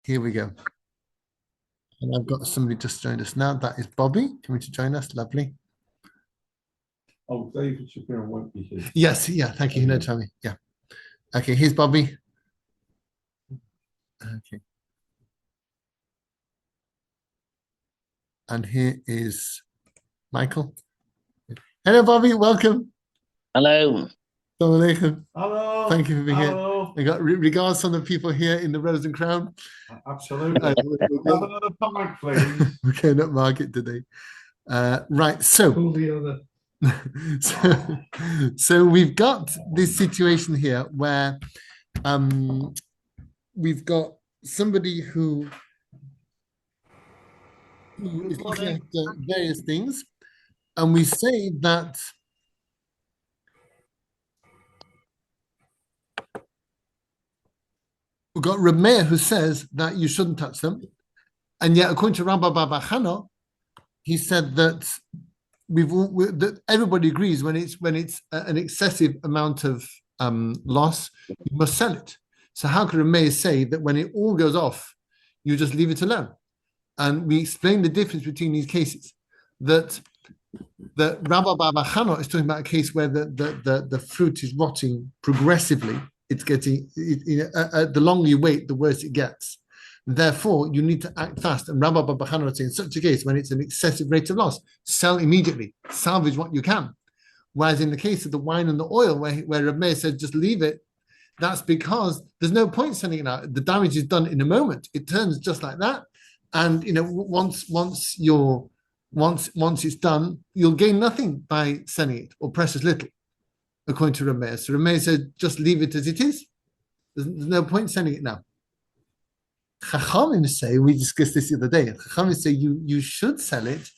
Here we go. And I've got somebody just joined us now. That is Bobby coming to join us. Lovely. Oh, David Shapiro won't be here. Yes, yeah, thank you. No, Tommy. Yeah. Okay, here's Bobby. Okay. And here is Michael. Hello, Bobby. Welcome. Hello. Assalamu alaikum. Hello. Thank you for being here. Hello. We got regards from the people here in the Rose and Crown. Absolutely. Have another pint, please. We're going up market today. Right, so, Pull the other. so we've got this situation here where we've got somebody who is looking at various things, and we say that we've got Reb Meir who says that you shouldn't touch them, and yet according to Rabbi Bava Chana, he said that that everybody agrees when it's an excessive amount of loss, you must sell it. So how could Reb Meir say that when it all goes off, you just leave it alone? And we explain the difference between these cases. That Rabbi Bava Chana is talking about a case where the fruit is rotting progressively. It's getting the longer you wait, the worse it gets. Therefore, you need to act fast. And Rabbi Bava Chana would say, in such a case, when it's an excessive rate of loss, sell immediately, salvage what you can. Whereas in the case of the wine and the oil, where Reb Meir said just leave it, that's because there's no point sending it out. The damage is done in a moment. It turns just like that. And once it's done, you'll gain nothing by selling it, or precious little, according to Reb Meir. So Reb Meir said, just leave it as it is. There's no point selling it now. Chachamim say, we discussed this the other day, Chachamim say you should sell it,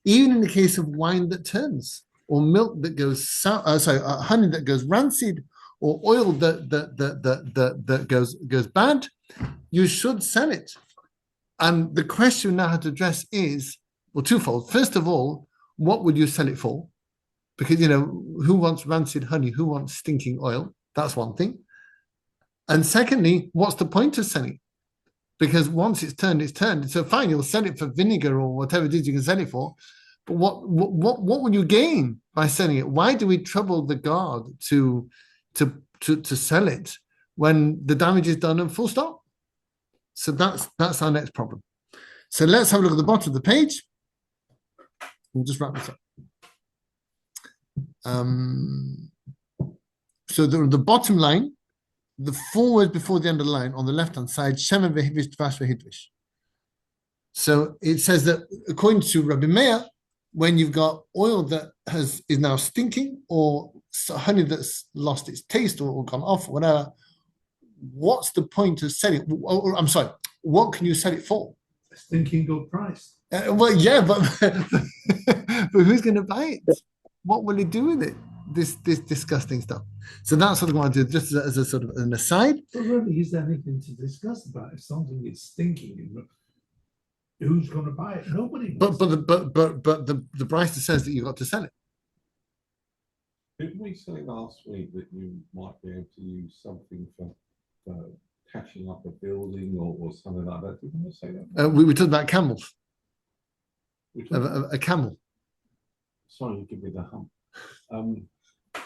even in the case of wine that turns, or milk that goes honey that goes rancid, or oil that goes bad. You should sell it. And the question we now have to address is, well, twofold. First of all, what would you sell it for? Because, who wants rancid honey? Who wants stinking oil? That's one thing. And secondly, what's the point of selling it? Because once it's turned, it's turned. So fine, you'll sell it for vinegar or whatever it is you can sell it for. But what would you gain by selling it? Why do we trouble the guard to sell it when the damage is done and full stop? So that's our next problem. So let's have a look at the bottom of the page. We'll just wrap this up. So the bottom line, the 4 words before the underline on the left-hand side, Shemen v'hidvish dvash v'hidvish. So it says that according to Rabbi Meir, when you've got oil that is now stinking, or honey that's lost its taste or gone off, or whatever, what's the point of selling? I'm sorry, what can you sell it for? A stinking good price. Well, yeah, but who's going to buy it? What will it do with it? This disgusting stuff. So that's what I want to do, just as a sort of an aside. But really, is there anything to discuss about? If something is stinking, who's going to buy it? Nobody. But the price says that you've got to sell it. Didn't we say last week that you might be able to use something for cashing up a building or something like that? Didn't we say that? We talked about camels. A camel. Sorry, you give me the hump.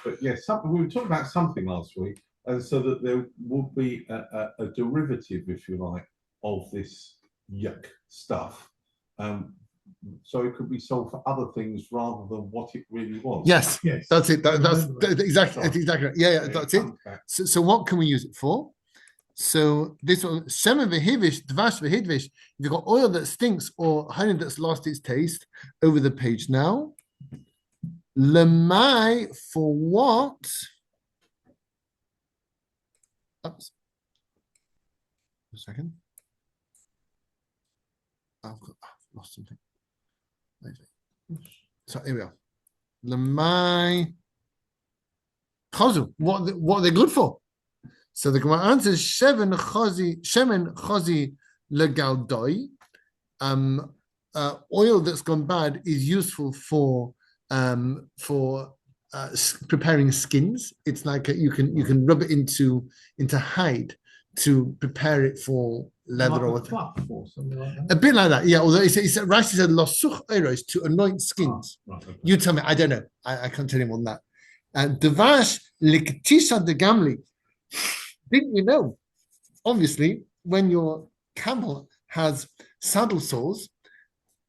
But yes, we were talking about something last week, and so that there would be a derivative, if you like, of this yuck stuff. So it could be sold for other things rather than what it really was. Yes, that's it. That's exactly. Sorry. Exactly. Yeah, that's it. So what can we use it for? So this one, shemen v'hidvish, dvash v'hidvish. You've got oil that stinks or honey that's lost its taste. Over the page now. Lemai, for what? Oops. A second. I've lost something. So here we are. Lemai chazu. What are they good for? So the Gemara answers shemen chazi legaldoi. Oil that's gone bad is useful for preparing skins. It's like you can rub it into hide to prepare it for leather or Like a whatever. cloth or something like A that. bit like that, yeah. Although he said Rashi said losuch oros to anoint skins. Right, okay. You tell me, I don't know. I can't tell you more than that. And devash liktisha de gamli. Didn't you know? Obviously, when your camel has saddle sores,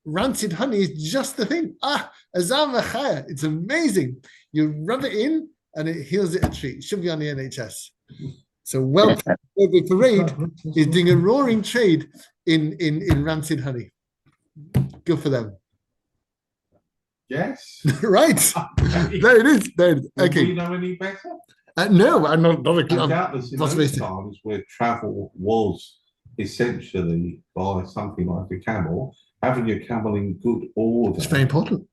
rancid honey is just the thing. Azam v'chaya. It's amazing. You rub it in and it heals it a treat. It should be on the NHS. So well, the parade is doing a roaring trade in rancid honey. Good for them. Yes. Right. There it is. There it is. Do Okay. we know any better? No, I'm not a And doubtless in what's those wasted? times where travel was essentially by something like a camel, having your camel in good order. It's very important.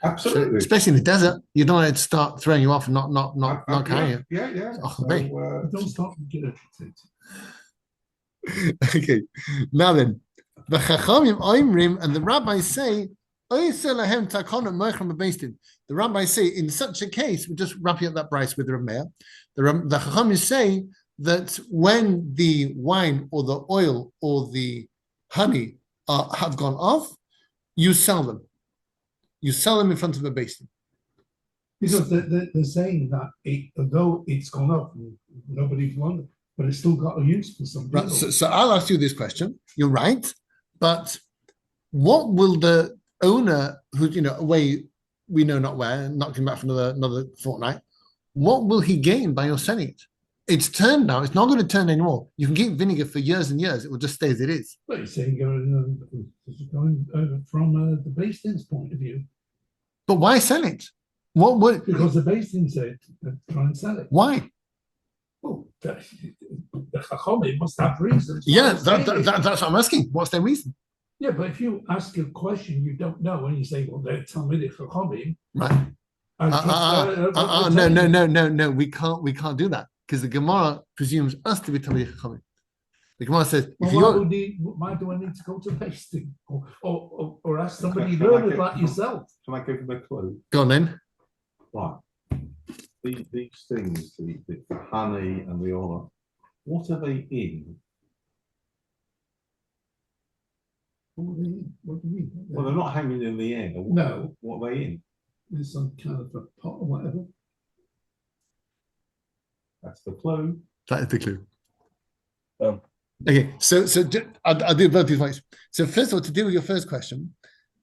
Absolutely. Especially in the desert. You don't want it to start throwing you off and not carrying you. Yeah. Oh, So, mate. Don't start regurgitating. Okay. Now then, the Chachamim Oimrim and the rabbis say, the rabbis say, in such a case, we're just wrapping up that price with the Rameir. The Chachamim say that when the wine or the oil or the honey have gone off, you sell them. You sell them in front of a basin. Because they're saying that although it's gone up, nobody's won, but it's still got a use for some people. Right. So I'll ask you this question. You're right, but what will the owner, who away, we know not where, not coming back for another fortnight, what will he gain by your selling it? It's turned now. It's not going to turn anymore. You can keep vinegar for years and years. It will just stay as it is. But you're saying going over from the basins point of view. But why sell it? What would? Because the basin said try and sell it. Why? Well, the Chachamim must have reasons. Yeah, that's what I'm asking. What's their reason? Yeah, but if you ask a question you don't know and you say, well, they're Talmudic Chachamim. Right. No. We can't do that because the Gemara presumes us to be Talmidei Chachamim. The Gemara says, why do I need to go to tasting or ask somebody learned like yourself? Can I give them a clue? Go on then. Right. These things, the honey and the oil, what are they in? What do you mean? Well, they're not hanging in the air. No. What are they in? There's some kind of a pot or whatever. That's the clue. That is the clue. Okay, so I'll do both these ways. So first of all, to deal with your first question,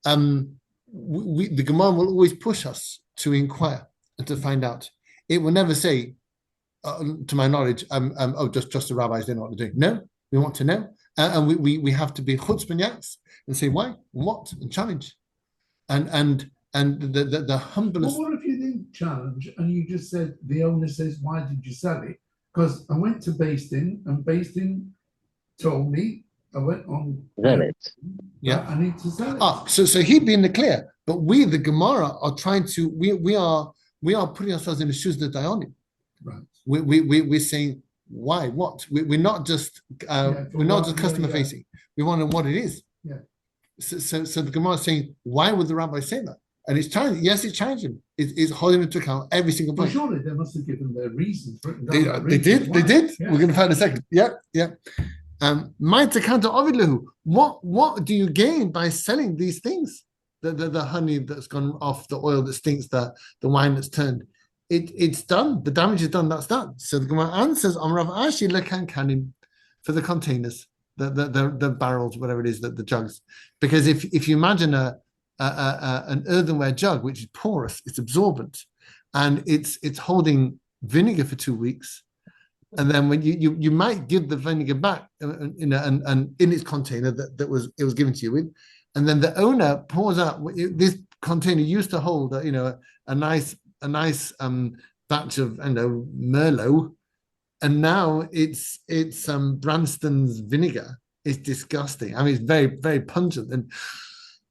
the Gemara will always push us to inquire and to find out. It will never say, to my knowledge, just the rabbis, they know what they're doing. No, we want to know, and we have to be chutzpah and say why, what, and challenge, and the humblest. Well, what if you didn't challenge and you just said the owner says, why did you sell it? Because I went to Bastin and Bastin told me I went on. Yeah, I need to sell it. So he'd be in the clear, but we, the Gemara, are trying to. We are putting ourselves in the shoes of the Dayanim. Right. We're saying why, what? We're not just customer facing. We want to know what it is. Yeah. So the Gemara is saying, why would the rabbi say that? And it's challenging. Yes, it's challenging. It's holding into account every single point. Well, surely they must have given their reasons. They did. Yeah. We're going to find a second. Yeah. What do you gain by selling these things? The honey that's gone off, the oil that stinks, the wine that's turned. It's done. The damage is done. That's done. So the Gemara answers on Rav Ashi lekan kanim for the containers, the barrels, whatever it is, the jugs. Because if you imagine an earthenware jug which is porous, it's absorbent, and it's holding vinegar for 2 weeks, and then when you might give the vinegar back in its container that it was given to you with, and then the owner pours out this container used to hold a nice batch of Merlot, and now it's Branston's vinegar. It's disgusting. I mean, it's very, very pungent, and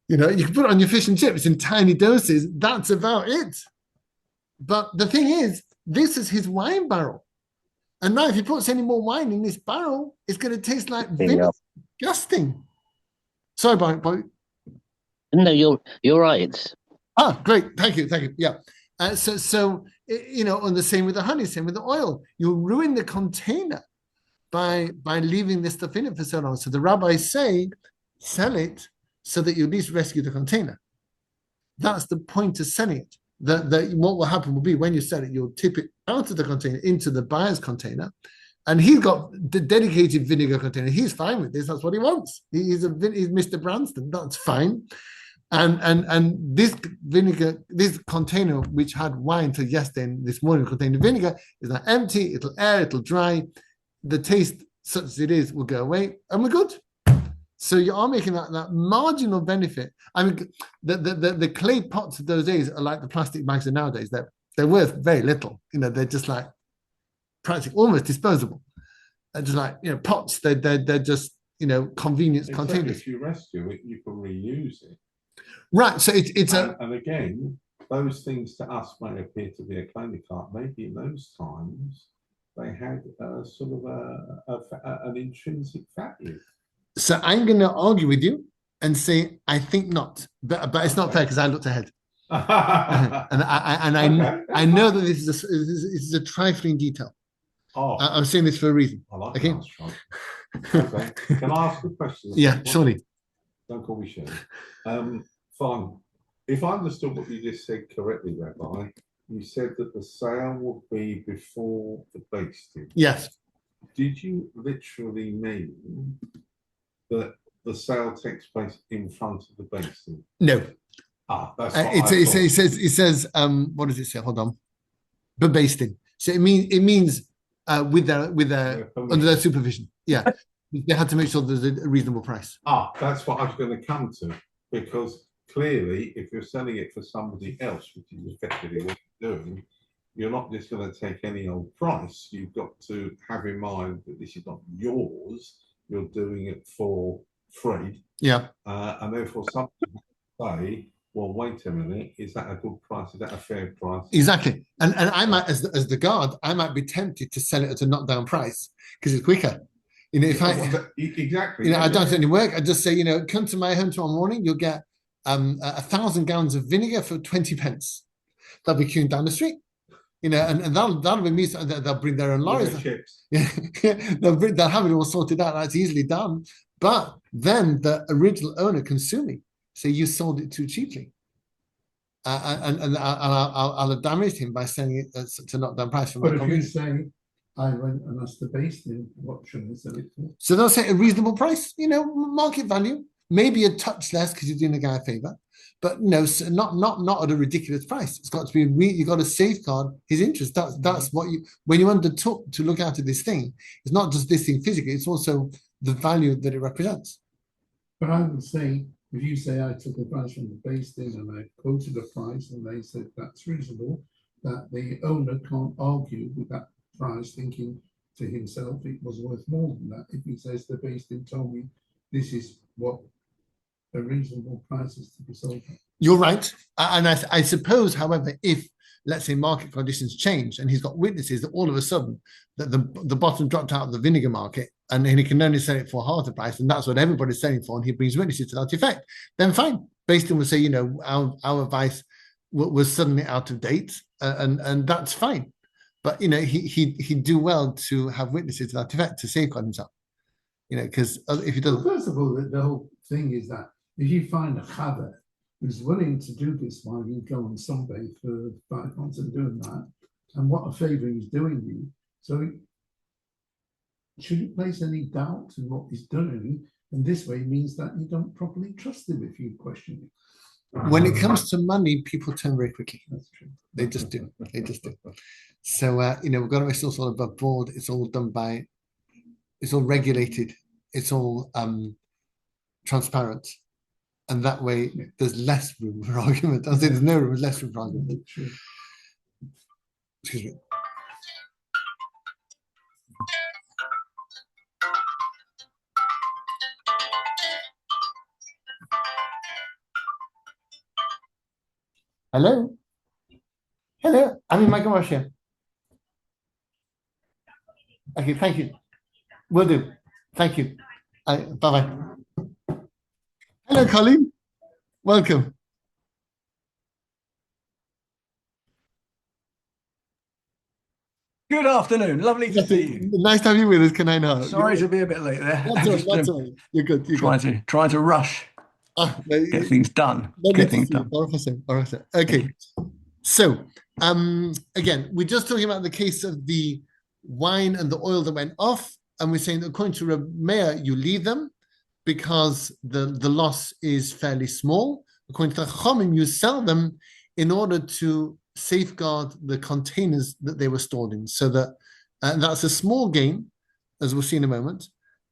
you can put it on your fish and chips in tiny doses. That's about it. But the thing is, this is his wine barrel, and now if he puts any more wine in this barrel, it's going to taste like vinegar. Disgusting. Sorry, Bobby. No, you're right. Great. Thank you. Yeah. So on the same with the honey, same with the oil. You'll ruin the container by leaving this stuff in it for so long. So the rabbis say, sell it so that you at least rescue the container. That's the point of selling it. What will happen will be when you sell it, you'll tip it out of the container into the buyer's container, and he's got the dedicated vinegar container. He's fine with this. That's what he wants. He's Mr. Branston. That's fine. And this vinegar, this container which had wine till yesterday, this morning contained vinegar, is now empty. It'll air. It'll dry. The taste, such as it is, will go away, and we're good. So you are making that marginal benefit. I mean, the clay pots of those days are like the plastic bags of nowadays. They're worth very little. They're just like practically almost disposable. They're just like pots. They're just convenience containers. If you rescue it, you can reuse it. Right. So it's and again, those things to us may appear to be a clay cart. Maybe in those times they had sort of an intrinsic value. So I'm going to argue with you and say I think not, but it's not fair because I looked ahead, and I know that this is a trifling detail. Oh, I'm saying this for a reason. I like Okay. Okay. Can I ask a question? Yeah, surely. Don't call me Shirley. Fine. If I understood what you just said correctly, Rabbi, you said that the sale would be before the basting. Yes. Did you literally mean that the sale takes place in front of the basting? No. That's it says what does it say? Hold on. Bebasting. So it means with their under their supervision. Yeah. They had to make sure there's a reasonable price. That's what I was going to come to, because clearly if you're selling it for somebody else, which is effectively what you're doing, you're not just going to take any old price. You've got to have in mind that this is not yours. You're doing it for free. Yeah. And therefore somebody say, well, wait a minute, is that a good price? Is that a fair price? Exactly. And I might, as the guard, I might be tempted to sell it at a knockdown price because it's quicker. Exactly. I don't do any work. I just say, come to my home tomorrow morning, you'll get 1,000 gallons of vinegar for 20 pence. They'll be queuing down the street. And that'll be me. They'll bring their own lorries. Yeah, they'll have it all sorted out. That's easily done. But then the original owner can sue me, say you sold it too cheaply, and I'll have damaged him by selling it to knockdown price. But if you say I went and asked the basting, what should I sell it for? So they'll say a reasonable price, market value, maybe a touch less because you're doing the guy a favor. But no, not at a ridiculous price. It's got to be you've got to safeguard his interest. That's what when you undertook to look after this thing, it's not just this thing physically, it's also the value that it represents. But I would say, if you say I took advice from the basting and I quoted a price and they said that's reasonable, that the owner can't argue with that price, thinking to himself it was worth more than that. If he says the basting told me this is what a reasonable price is to be sold at. You're right. And I suppose, however, if, let's say, market conditions change and he's got witnesses that all of a sudden that the bottom dropped out of the vinegar market and he can only sell it for half the price, and that's what everybody's selling for, and he brings witnesses to that effect, then fine. Based on will say, our advice was suddenly out of date, and that's fine. But he'd do well to have witnesses to that effect to safeguard himself. Because if he doesn't. Well, first of all, the whole thing is that if you find a chaver who's willing to do this while you go on sunbathe for 5 months and doing that, and what a favour he's doing you, so shouldn't place any doubt in what he's doing, and this way means that you don't properly trust him if you question it. When it comes to money, people turn very quickly. That's true. They just do. So we've got to make sure it's all above board. It's all done by. It's all regulated. It's all transparent, and that way there's less room for argument. I'll say there's no room, less room for argument. Excuse me. Hello. I'm in my garage here. Okay, thank you. Will do. Thank you. Bye-bye. Hello, Colleen. Welcome. Good afternoon. Lovely to see you. Nice to have you with us, can I know? Sorry to be a bit late there. That's all right, that's all right. You're good. You're good. Trying to rush, get things done. Get things done. Okay. So, again, we're just talking about the case of the wine and the oil that went off, and we're saying that according to Reb Meir, you leave them because the loss is fairly small. According to the Chachamim, you sell them in order to safeguard the containers that they were stored in, so that that's a small gain, as we'll see in a moment,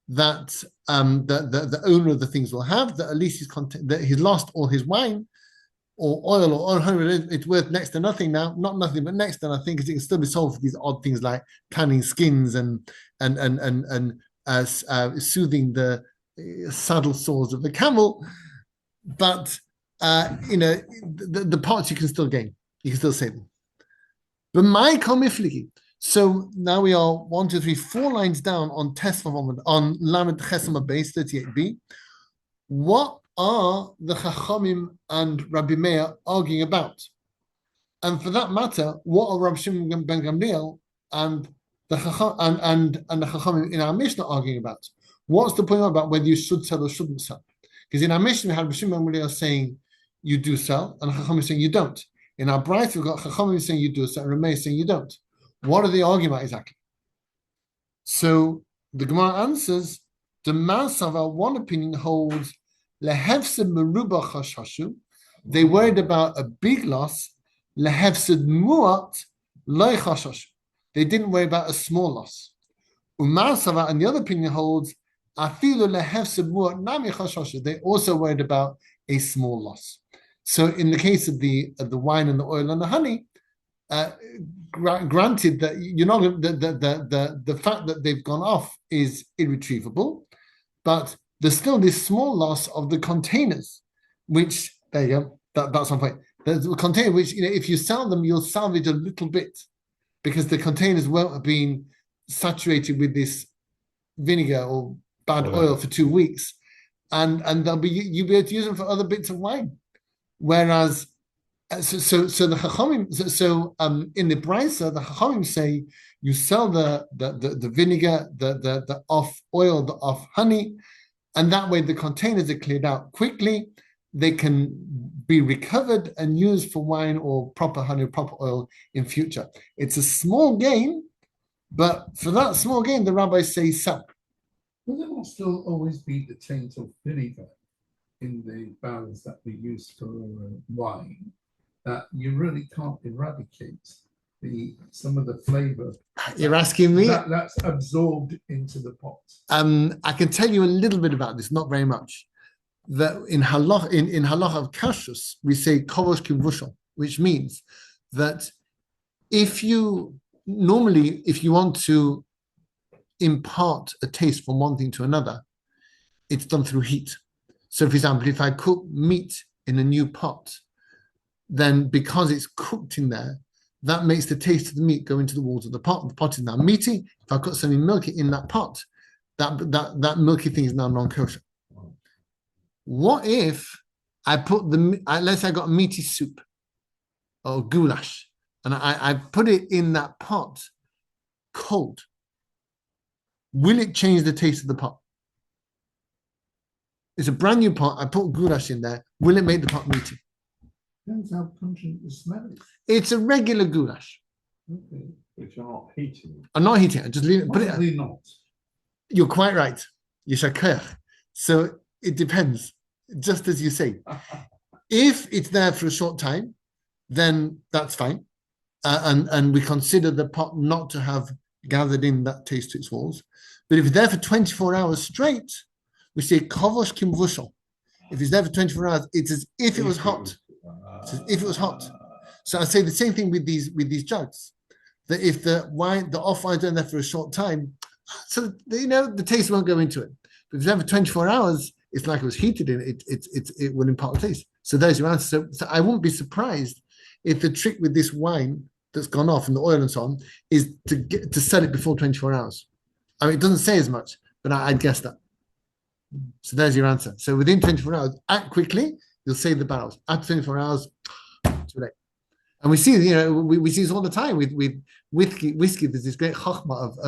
that the owner of the things will have, that at least that he's lost all his wine or oil or oil honey. It's worth next to nothing now, not nothing, but next to nothing, because it can still be sold for these odd things like tanning skins and soothing the saddle sores of the camel. But the parts you can still gain, you can still save them. But my komifliki. So now we are 1, 2, 3, 4 lines down on Tesvav on Lamed Chesama base 38b. What are the Chachamim and Rabbi Meir arguing about? And for that matter, what are Rabbi Shimon ben Gamliel and the Chachamim in our Mishnah arguing about? What's the point about whether you should sell or shouldn't sell? Because in our Mishnah, we have Rabbi Shimon ben Gamliel saying you do sell, and Chachamim saying you don't. In our Brayta, we've got Chachamim saying you do sell, and Rabbi Meir saying you don't. What are they arguing about exactly? So the Gemara answers, the Masava, one opinion holds, lehefsed meruba chashashu, they worried about a big loss, lehefsed muat loy chashashu, they didn't worry about a small loss. Umasava, and the other opinion holds, afilu lehefsed muat nami chashashu, they also worried about a small loss. So in the case of the wine and the oil and the honey, granted that you're not the fact that they've gone off is irretrievable, but there's still this small loss of the containers, which there you go. That's one point. There's a container which, if you sell them, you'll salvage a little bit because the containers won't have been saturated with this vinegar or bad oil for 2 weeks, and you'll be able to use them for other bits of wine. Whereas so the Chachamim, in the Brisa, the Chachamim say you sell the vinegar, the off oil, the off honey, and that way the containers are cleared out quickly. They can be recovered and used for wine or proper honey, proper oil in future. It's a small gain, but for that small gain, the rabbis say sell. Will there not still always be the taint of vinegar in the barrels that we use for wine? That you really can't eradicate some of the flavor. You're asking me? That's absorbed into the pot. I can tell you a little bit about this, not very much. That in halach of kashrus, we say kovosh kivushal, which means that if you want to impart a taste from one thing to another, it's done through heat. So for example, if I cook meat in a new pot, then because it's cooked in there, that makes the taste of the meat go into the walls of the pot. The pot is now meaty. If I put something milky in that pot, that milky thing is now non-kosher. What if I put let's say I got a meaty soup or goulash, and I put it in that pot cold? Will it change the taste of the pot? It's a brand new pot. I put goulash in there. Will it make the pot meaty? Depends how pungent the smell is. It's a regular goulash. Okay. Which you're not heating. I'm not heating it. Just leave it. Probably not. You're quite right. Yishakech. So it depends, just as you say. If it's there for a short time, then that's fine. And we consider the pot not to have gathered in that taste to its walls. But if it's there for 24 hours straight, we say kovosh kimvushal. If it's there for 24 hours, it's as if it was hot. It's as if it was hot. So I say the same thing with these jugs. That if the off wine's in there for a short time, so the taste won't go into it. But if it's there for 24 hours, it's like it was heated in it. It will impart the taste. So there's your answer. So I wouldn't be surprised if the trick with this wine that's gone off and the oil and so on is to sell it before 24 hours. I mean, it doesn't say as much, but I'd guess that. So there's your answer. So within 24 hours, act quickly, you'll save the barrels. After 24 hours, too late. And we see, we see this all the time with whiskey. There's this great chokhmah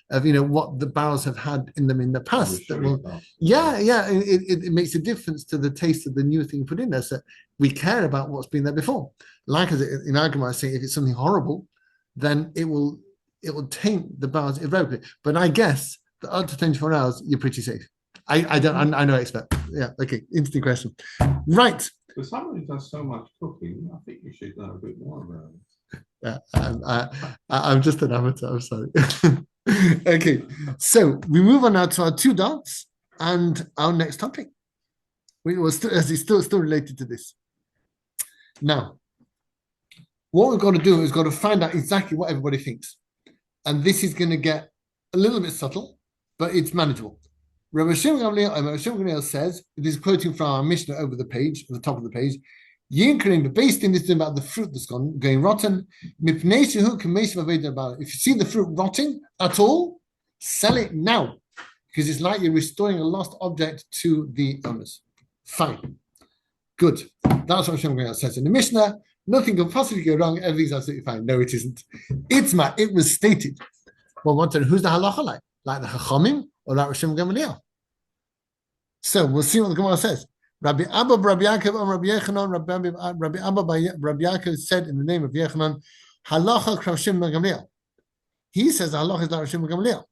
of what the barrels have had in them in the past. That will, it makes a difference to the taste of the new thing you put in there. So we care about what's been there before. Like as in our Gemara saying, if it's something horrible, then it will taint the barrels irrevocably. But I guess that up to 24 hours, you're pretty safe. I know I expect. Yeah, okay, interesting question. Right. For someone who does so much cooking, I think you should know a bit more about it. I'm just an amateur, I'm sorry. Okay, so we move on now to our two dots and our next topic. It's still related to this. Now, what we've got to do is got to find out exactly what everybody thinks. And this is going to get a little bit subtle, but it's manageable. Rabbi Shimon Gamliel says, it is quoting from our Mishnah over the page, at the top of the page, Yinkering, the base thing is about the fruit that's going rotten. If you see the fruit rotting at all, sell it now, because it's like you're restoring a lost object to the owners. Fine. Good. That's what Shimon Gamliel says in the Mishnah. Nothing can possibly go wrong. Everything's absolutely fine. No, it isn't. It was stated. Well, who's the halacha like? Like the Chachamim or like Shimon Gamliel? So we'll see what the Gemara says. Rabbi Abba, Rabbi Yaakov, Rabbi Yechanan, Rabbi Abba, Rabbi Yaakov said in the name of Yechanan, halacha Rav Shimon Gamliel. He says halacha is like Rav Shimon Gamliel.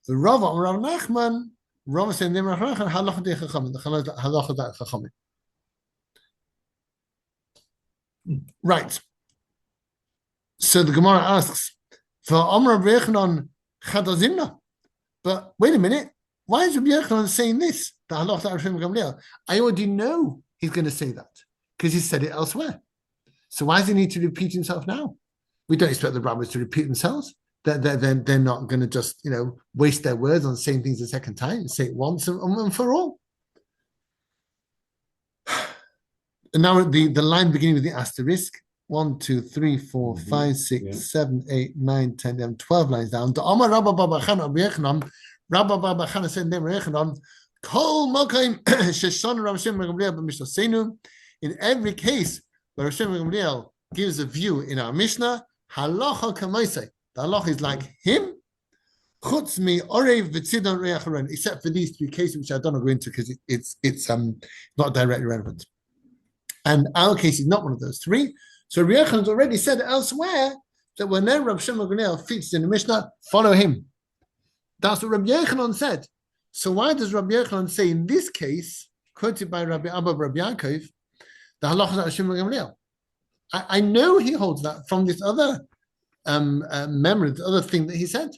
The Rava, Rav Nachman, Rava said in the name of Rav Nachman, halacha de Chachamim. The halacha is like Chachamim. Right. So the Gemara asks, for Amr Rabbi Yechanan chadazimna. But wait a minute, why is Rabbi Yechanan saying this? The halacha of Shimon Gamliel. I already know he's going to say that because he said it elsewhere. So why does he need to repeat himself now? We don't expect the rabbis to repeat themselves. They're not going to just waste their words on saying things a second time. Say it once and for all. And now the line beginning with the asterisk. 1, 2, 3, 4, 5, 6, 7, 8, 9, 10, 11, 12 lines down. The Amar Rabba Baba Chana Rabba Baba Chana said name Rechanan. Kol Mokaim Sheshon Rav Shimon Gamliel b'Mishnasenu. In every case where Rav Shimon Gamliel gives a view in our Mishnah, halacha kamaisei. The halacha is like him. Chutz mi orev v'tzidon reacharon. Except for these three cases, which I don't go into because it's not directly relevant. And our case is not one of those three. So Rabbi Yechanan has already said elsewhere that whenever Rav Shimon Gamliel features in the Mishnah, follow him. That's what Rabbi Yechanan said. So why does Rabbi Yechanan say in this case, quoted by Rabbi Abba Rabbi Yaakov, the halacha is Rav Shimon Gamliel? I know he holds that from this other memory, the other thing that he said.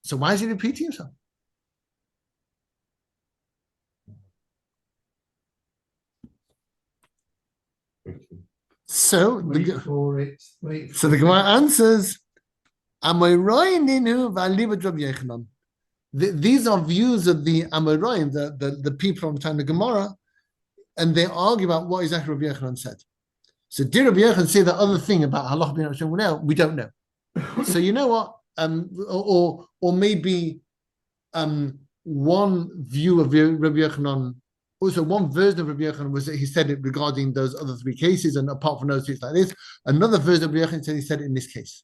So why is he repeating himself? So the Gemara answers, these are views of the Amoraim, the people from time of Gemara, and they argue about what exactly Rabbi Yechanan said. So did Rabbi Yechanan say the other thing about halacha bin Hashem now? We don't know. So you know what? Or maybe one view of Rabbi Yechanan. Also, one version of Rabbi Yechanan was that he said it regarding those other three cases, and apart from those things like this, another version of Rabbi Yechanan said he said it in this case.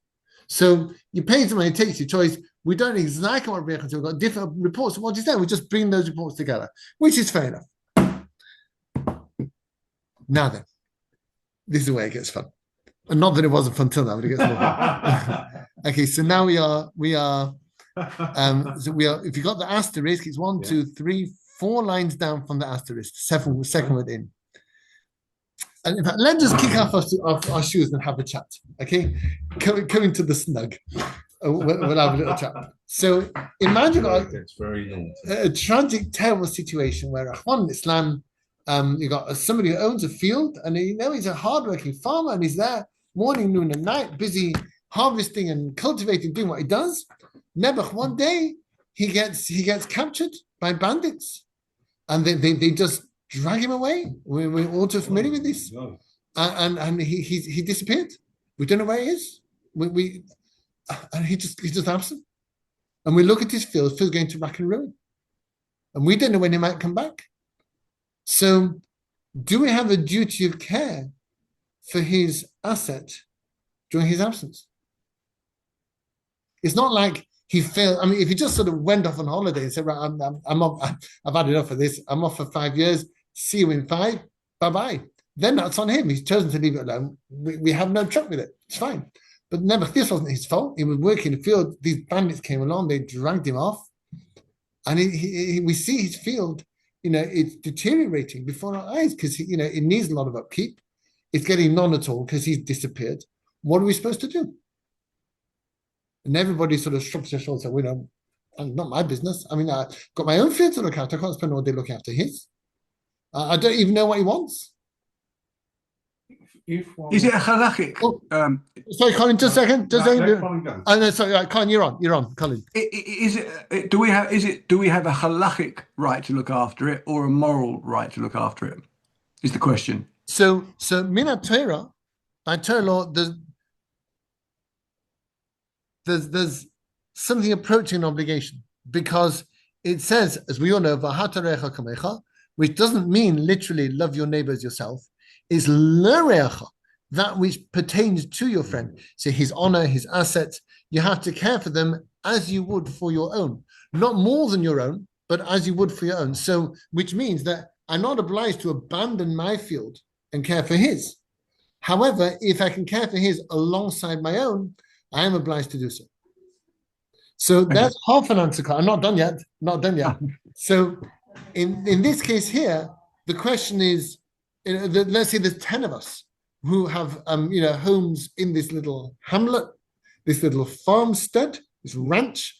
So you pay someone, he takes your choice. We don't know exactly what Rabbi Yechanan said. We've got different reports. What he said, we just bring those reports together, which is fair enough. Now then, this is where it gets fun. And not that it wasn't fun till now, but it gets more fun. Okay, so now we are. If you got the asterisk, it's 1, 2, 3, 4 lines down from the asterisk, second word in. And in fact, let's just kick off our shoes and have a chat, okay? Coming to the snug. We'll have a little chat. So imagine a tragic, terrible situation where in Islam, you got somebody who owns a field, and he's a hardworking farmer, and he's there morning, noon, and night, busy harvesting and cultivating, doing what he does. Nebuch, one day he gets captured by bandits, and they just drag him away. We're all too familiar with this, and he disappeared. We don't know where he is. And he's just absent. And we look at his field going to rack and ruin, and we don't know when he might come back. So, do we have a duty of care for his asset during his absence. It's not like he failed. I mean, if he just sort of went off on holiday and said, "Right, I'm off, I've had enough of this. I'm off for 5 years. See you in 5. Bye bye." Then that's on him. He's chosen to leave it alone. We have no truck with it. It's fine. But never, this wasn't his fault. He was working in the field. These bandits came along. They dragged him off, and we see his field. It's deteriorating before our eyes because it needs a lot of upkeep. It's getting none at all because he's disappeared. What are we supposed to do? And everybody sort of shrugs their shoulders and says, not my business. I mean, I've got my own field to look after. I can't spend all day looking after his. I don't even know what he wants. Is it a halachic? Sorry, Colin, just a second. Just a second. Colin, go. No, sorry, Colin, you're on, Colin. Do we have a halachic right to look after it or a moral right to look after it? Is the question. So Minat Torah, by Torah law, there's something approaching obligation because it says, as we all know, "V'hatarecha kamecha," which doesn't mean literally love your neighbor as yourself. Is l'recha, that which pertains to your friend. So his honor, his assets, you have to care for them as you would for your own, not more than your own, but as you would for your own. So, which means that I'm not obliged to abandon my field and care for his. However, if I can care for his alongside my own, I am obliged to do so. So that's half an answer. I'm not done yet. So in this case here, the question is, let's say there's 10 of us who have homes in this little hamlet, this little farmstead, this ranch,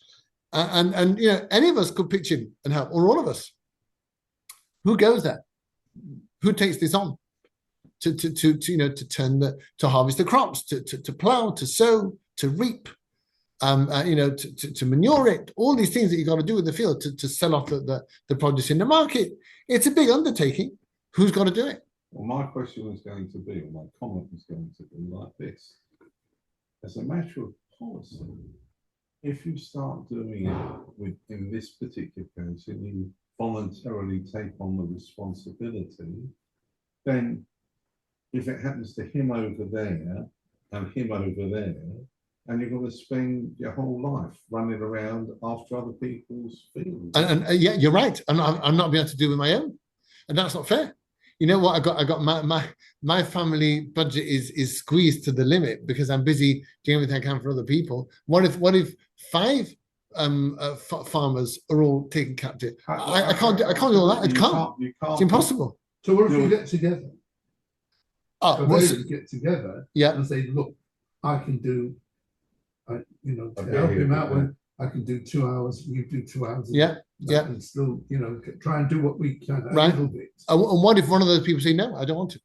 and any of us could pitch in and help, or all of us. Who goes there? Who takes this on to harvest the crops, to plow, to sow, to reap, to manure it, all these things that you got to do in the field to sell off the produce in the market. It's a big undertaking. Who's got to do it? Well, my question was going to be, or my comment was going to be like this. As a matter of policy, if you start doing it in this particular case and you voluntarily take on the responsibility, then if it happens to him over there and him over there, and you're going to spend your whole life running around after other people's fields. And yeah, you're right. And I'm not being able to do with my own. And that's not fair. You know what? I got my family budget is squeezed to the limit because I'm busy doing everything I can for other people. What if 5 farmers are all taken captive? I can't do all that. I can't. It's impossible. So what if we get together? Oh, Get together, yeah, and say, look, I can do, to help him out when I can do 2 hours, you do 2 hours. Yeah. And still, try and do what we can. Right. A little bit. And what if one of those people say, no, I don't want to?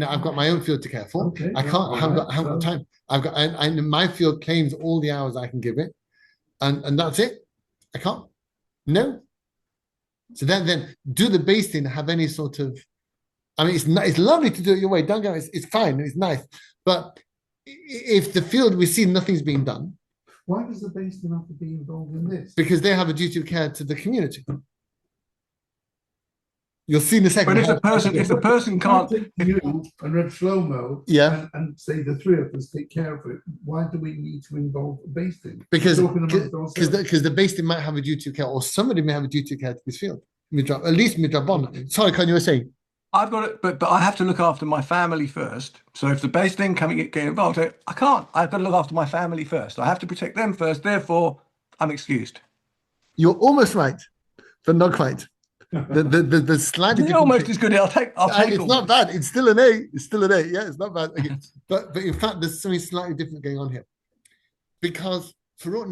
I've got my own field to care for. Okay, I can't. I haven't got time. I've got, and my field claims all the hours I can give it, and that's it. I can't. No. So then do the base thing have any sort of? I mean, it's lovely to do it your way. Don't go. It's fine. It's nice. But if the field we see nothing's being done. Why does the base team have to be involved in this? Because they have a duty of care to the community. You'll see in a second. But if the person can't, you and Reb Shlomo, and say the 3 of us take care of it, why do we need to involve the base team? Because the base team might have a duty of care, or somebody may have a duty of care to this field. At least midrabon. Sorry, Con, you were saying. I've got it, but I have to look after my family first. So if the base thing get involved, I can't. I've got to look after my family first. I have to protect them first. Therefore, I'm excused. You're almost right, but not quite. The slightly almost as good. I'll take. It's not bad. It's still an A. It's still an A. Yeah, it's not bad. Okay. but in fact, there's something slightly different going on here, because for all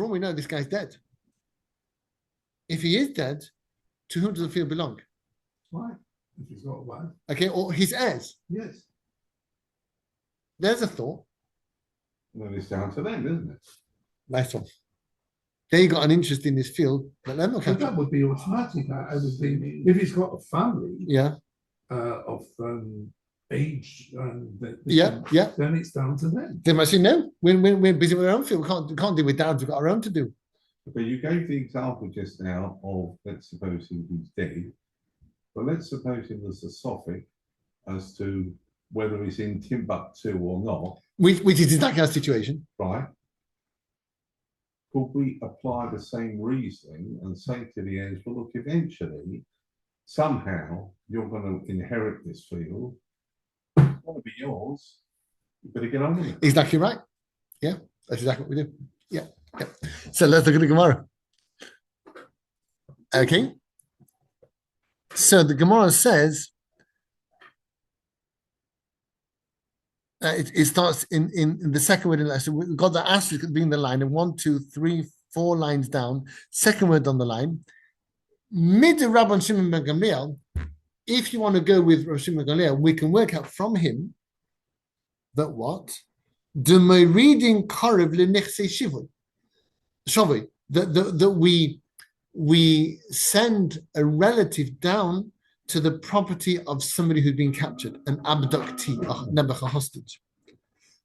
we know, this guy's dead. If he is dead, to whom does the field belong? Why? If he's got a wife. Okay, or his heirs. Yes. There's a thought. Well, it's down to them, isn't it? Nice one. They got an interest in this field, but them But that would be automatic. I would be if he's got a family. Of age and then it's down to them. They might say no. We're busy with our own field. We can't deal with dads. We've got our own to do. But you gave the example just now of, let's suppose he's dead. But let's suppose him as a sophic as to whether he's in Timbuktu or not, which is exactly our situation. right? Could we apply the same reasoning and say to the heirs, well, look, eventually, somehow, you're going to inherit this field. It's going to be yours. You better get on with it. Exactly right. Yeah, that's exactly what we do. Yeah. So let's look at the Gemara. Okay. So the Gemara says, it starts in the second word in the line. So we've got the asterisk being the line, and 1, 2, 3, 4 lines down. Second word on the line. Mid Rabban Shimon ben Gamliel. If you want to go with Rabban Shimon ben Gamliel, we can work out from him that what the reading karev lenechsei shavui that we send a relative down to the property of somebody who's been captured, an abductee, a hostage.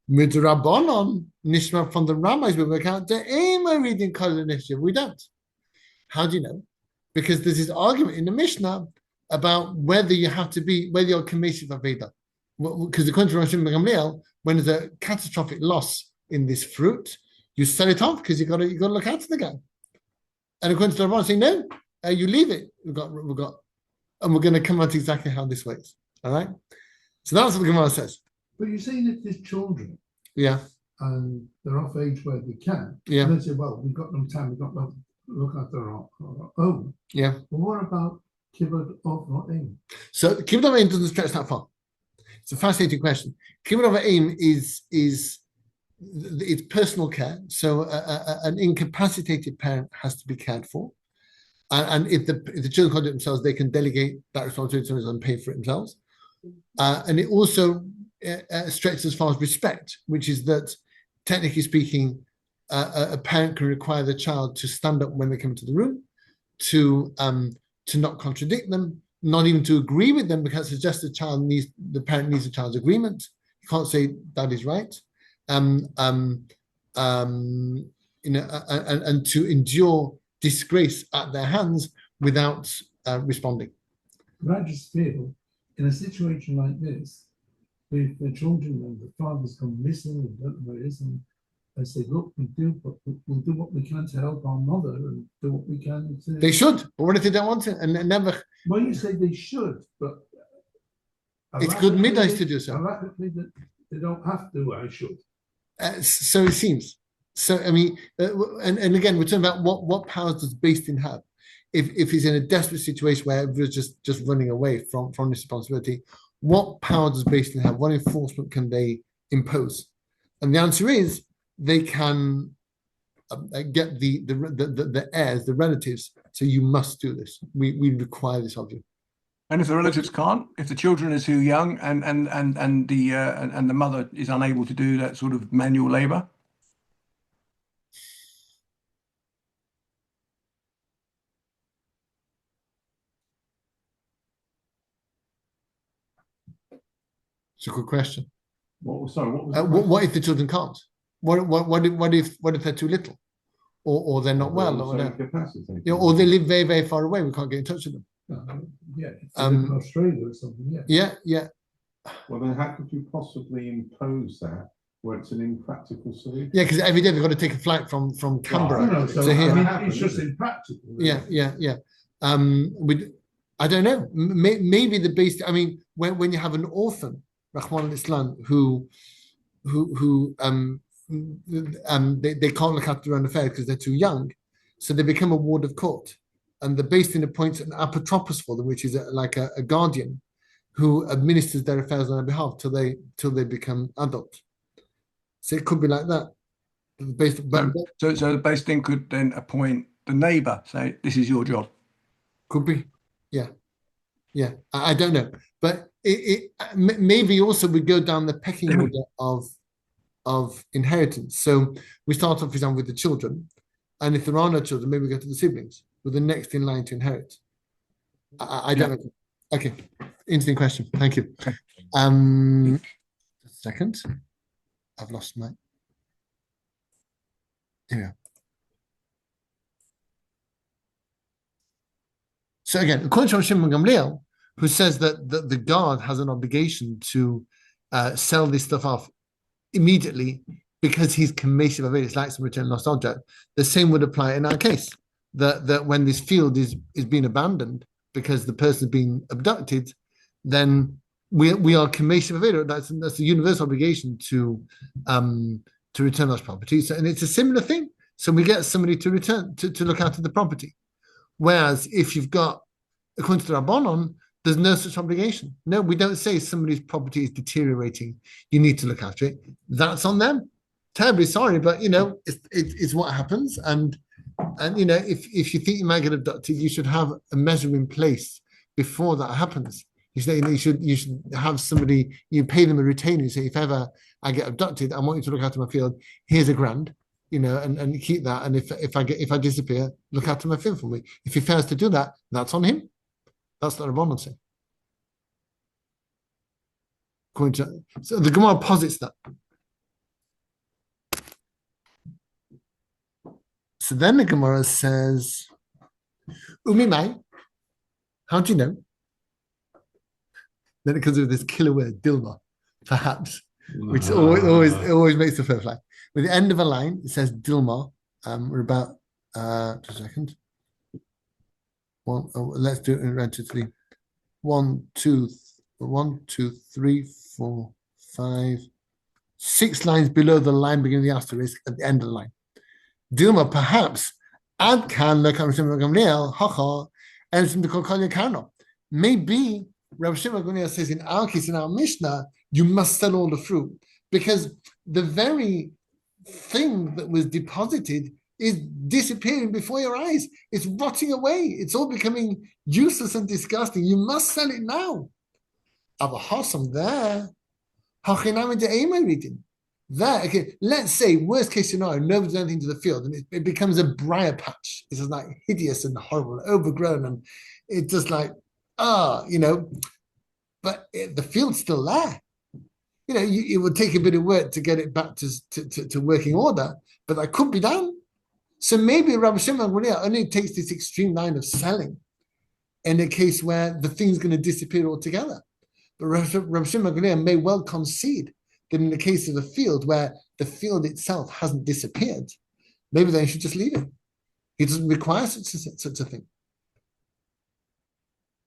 Midrabanon, nishma from the rabbis, we work out the aim of reading karev lenechsei. We don't. How do you know? Because there's this argument in the Mishnah about whether you're Kameshiv Aveda. Because according to Rav Shimon ben Gamliel, when there's a catastrophic loss in this fruit, you sell it off because you got to look after the guy. And according to the Rabban, saying no, you leave it. We've got, and we're going to come out to exactly how this works. All right. So that's what the Gemara says. But you're saying that there's children, Yeah. and they're off age where they can. Yeah. And they say, well, we've got no time. We've got no look after our own. Yeah. But what about kibbutz of aim? So kibbutz of aim doesn't stretch that far. It's a fascinating question. Kibbutz of aim is it's personal care. So an incapacitated parent has to be cared for, and if the children can't do it themselves, they can delegate that responsibility to themselves and pay for it themselves. And it also stretches as far as respect, which is that technically speaking, a parent can require the child to stand up when they come into the room, to not contradict them, not even to agree with them, because it's just the parent needs the child's agreement. You can't say that is right, and to endure disgrace at their hands without responding. But I just feel in a situation like this, if the children and the father's gone missing and don't know where it is, and I say, look, we'll do what we can to help our mother and do what we can to... They should, but what if they don't want to? And never... Well, you say they should, but... It's good middays to do so. That they don't have to, I should. So it seems. So, I mean, and again, we're talking about what powers does Beis Din have? If he's in a desperate situation where everyone's just running away from this responsibility, what power does Beis Din have? What enforcement can they impose? And the answer is, they can get the heirs, the relatives. So you must do this. We require this of you. And if the relatives can't, if the children are too young, and the mother is unable to do that sort of manual labour, it's a good question. What was what if the children can't? What if they're too little, or they're not well, or or they live very, very far away? We can't get in touch with them. In Australia or something. Yeah. Well, then how could you possibly impose that where it's an impractical solution? Yeah, because every day they've got to take a flight from Canberra to here. It's just impractical. Really. Yeah. I don't know. Maybe the base. I mean, when you have an orphan, Rahman al-Islam, who they can't look after their own affairs because they're too young, so they become a ward of court, and the Beis Din appoints an apotropos for them, which is like a guardian who administers their affairs on their behalf till they become adult. So it could be like that. So the Beis Din could then appoint the neighbour, say, this is your job. Could be, yeah. I don't know, but it maybe also we go down the pecking order of inheritance. So we start off, for example, with the children, and if there are no children, maybe we go to the siblings, with the next in line to inherit. I don't know. Okay, interesting question. Thank you. Second, I've lost my. Yeah. So again, according to Shimon Gamliel, who says that the guard has an obligation to sell this stuff off immediately because he's commission of it. It's like some return lost object. The same would apply in our case. That when this field is being abandoned because the person is being abducted, then we are commission of it. That's a universal obligation to return lost property. So, and it's a similar thing. So we get somebody to return to look after the property. Whereas if you've got, according to the Rabbanon, there's no such obligation. No, we don't say somebody's property is deteriorating. You need to look after it. That's on them. Terribly sorry, but it's what happens. And if you think you might get abducted, you should have a measure in place before that happens. You should have somebody, you pay them a retainer. You say, if ever I get abducted, I want you to look after my field. Here's £1,000, and keep that. And if I disappear, look after my field for me. If he fails to do that, that's on him. That's what the Rabbanon say. So the Gemara posits that. So then the Gemara says, Umimai, how do you know? Then it comes with this killer word, Dilma, perhaps, which always makes the fur fly. With the end of a line, it says Dilma. We're about 2 seconds. Let's do it in round 2, 3. 1, 2, 3, 4, 5, 6 lines below the line beginning of the asterisk at the end of the line. Dilma, perhaps, Ad can look at Gamliel, Hacha, and the Kokolia Karno. Maybe Rabbi Shimon Gamliel says in our case, in our Mishnah, you must sell all the fruit because the very thing that was deposited is disappearing before your eyes. It's rotting away. It's all becoming useless and disgusting. You must sell it now. Avahasam there. There, okay, let's say, worst case scenario, nobody's done anything to the field and it becomes a briar patch. It's just like hideous and horrible, and overgrown, and it's just like, but the field's still there. It would take a bit of work to get it back to working order, but that could be done. So maybe Rabbi Shimon only takes this extreme line of selling in a case where the thing's going to disappear altogether. But Rabbi Shimon may well concede that in the case of a field where the field itself hasn't disappeared, maybe then you should just leave it. He doesn't require such a thing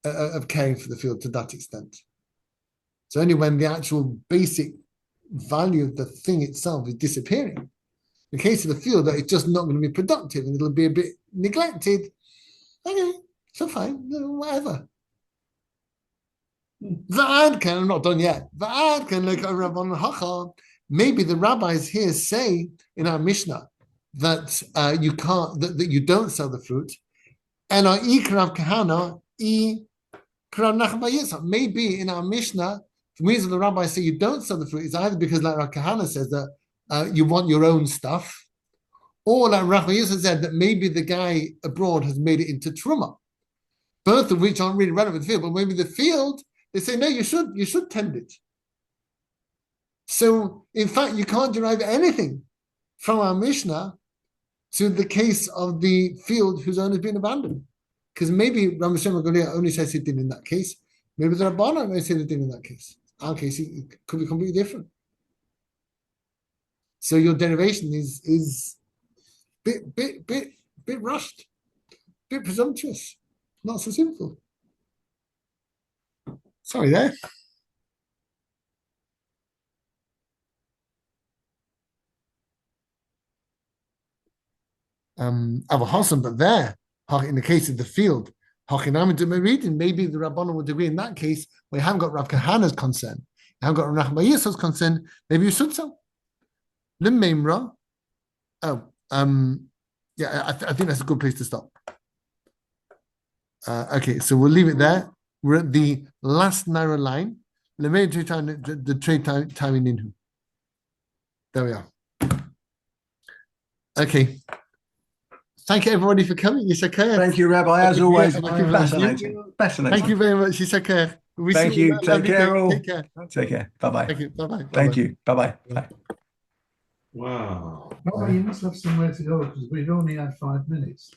of caring for the field to that extent. So only when the actual basic value of the thing itself is disappearing. In the case of the field, that it's just not going to be productive and it'll be a bit neglected. Okay, so fine, whatever. I'm not done yet. Maybe the rabbis here say in our Mishnah that you can't, that you don't sell the fruit. And our ikrav kahana, maybe in our Mishnah, the reason the rabbis say you don't sell the fruit is either because, like Rav Kahana says, that you want your own stuff, or like Rav Yisrael said that maybe the guy abroad has made it into truma. Both of which aren't really relevant to the field, but maybe the field, they say, no, you should tend it. So, in fact, you can't derive anything from our Mishnah to the case of the field whose owner has been abandoned. Because maybe Rabbi Shimon Gamliel only says it did in that case. Maybe the Rabbanan only said it did in that case. Our case, it could be completely different. So your derivation is bit rushed, bit presumptuous, not so simple. Sorry there. Avahasam, but there, in the case of the field, maybe the Rabbanan would agree in that case, we haven't got Rav Kahana's concern, you haven't got Rav Yisrael's concern, maybe you should sell. Limmeimra. I think that's a good place to stop. Okay, so we'll leave it there. We're at the last narrow line. The trade time in Inhu. There we are. Okay. Thank you, everybody, for coming. Thank you, Rabbi. As always, fascinating. Thank you very much. Thank you. Take care, all. Take care. Take care. Bye-bye. Thank you. Bye-bye. Thank you. Bye-bye. Bye. Wow. Well, you must have somewhere to go because we've only had 5 minutes.